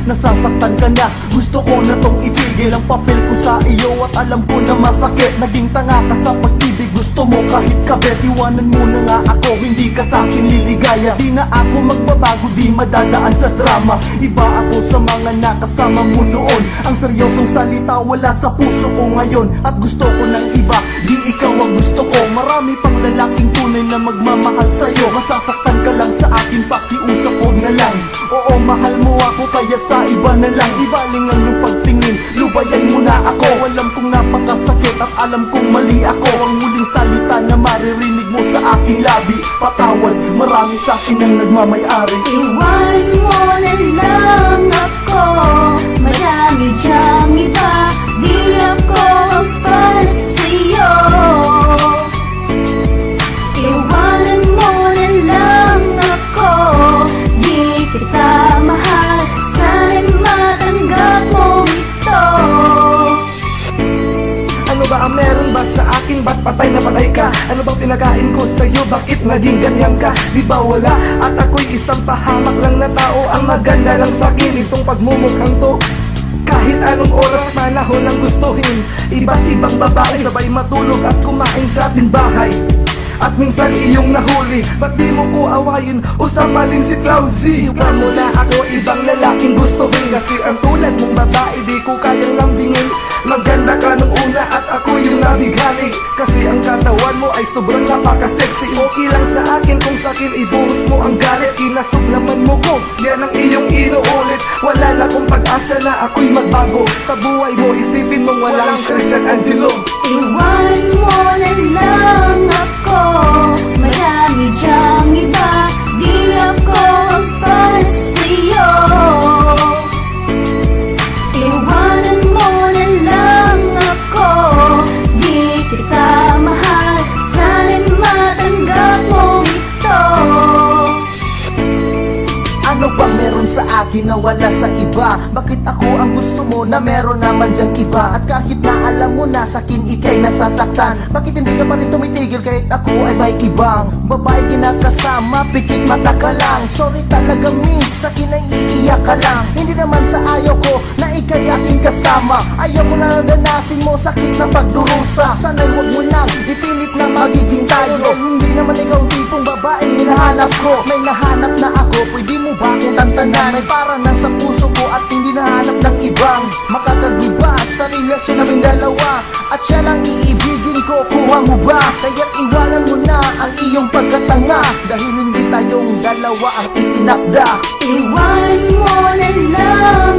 nasasaktan ka na. Gusto ko na tong itigil ang papel ko sa iyo at alam ko na masakit. Naging tanga ka sa pag-ibig, gusto mo kahit kabet. Iwanan mo na nga ako, hindi ka sa'kin liligaya. Di na ako magbabago, di madadaan sa drama. Iba ako sa mga nakasama mo noon. Ang seryosong salita wala sa puso ko ngayon. At gusto ko ng iba, di ikaw ang gusto ko. Marami pang lalaking tunay na magmamahal sa'yo. Masasaktan ka lang sa akin, pakiusap huwag na lang. Oo, mahal mo ako kaya sa iba na lang. Ibaling ang iyong pagtingin, lubayan mo na ako. Alam kong napakasakit at alam kong mali ako. Ang muling salita na maririnig mo sa aking labi, patawad, marami sa akin ang nagmamayari. Iwan mo na lang ako, marami dyang iba, di ako para sa'yo. Iwanan mo na lang ako, di kita mahal, sana'y matanggap mo ito. Ano ba ang meron ba sa akin? Ba't patay na patay ka? Ano bang pinakain ko sa'yo? Bakit naging ganyan ka? Di ba wala? At ako'y isang pahamak lang na tao. Ang maganda lang sa'kin itong pagmumukhang to. Kahit anong oras, panahon ang gustuhin. Iba't ibang babae, sabay matulog at kumain sa ating bahay. At minsan iyong nahuli, ba't di mo ko awayin o sampalin si Clausy? Iwan mo na ako, ibang lalaking gustuhin. Kasi ang tulad mong babae, di ko kayang lambingin. Maganda ka nung una at ako yung nabighali. Kasi ang katawan mo ay sobrang napaka-sexy. Okay lang sa akin kung sa'kin ibuhos mo ang galit. Kinasuglaman mo ko, yan ang iyong inuulit. Wala na kong pag-asa na ako'y magbago. Sa buhay mo, isipin mong walang Christian Angelo. Iwan mo na lang ako, marami dyang iba, di ako ang para sa'yo. Iwanan mo na lang ako, di kita mahal, sana'y matanggap mo ito. Ano ba meron sa akin na wala sa iba? Bakit ako ang gusto mo na meron naman dyang iba? At kahit na alam mo na sa'kin ika'y nasasaktan, bakit hindi ka pa rin tumitigil kahit ako ay may ibang babae kinakasama? Pikit mata ka lang, sorry talaga miss, sa'kin ay iiyak ka lang. Hindi naman sa ayaw ko na ika'y aking kasama. Ayaw ko na nadanasin mo sakit na pagdurusa. Sana'y huwag mo lang ipilit na magiging tayo. Hindi naman ikaw ang tipong babae hinahanap ko. May nahanap na ako, pwede mo ba akong tantanan? May para na sa puso ko at hindi nahanap ng ibang makakagiba sa relasyon namin dalawa. At siya lang iibigin ko, kuha mo ba? Kaya't iwanan mo na ang iyong pagkatanga, dahil hindi tayong dalawa ang itinakda. Iwan mo na lang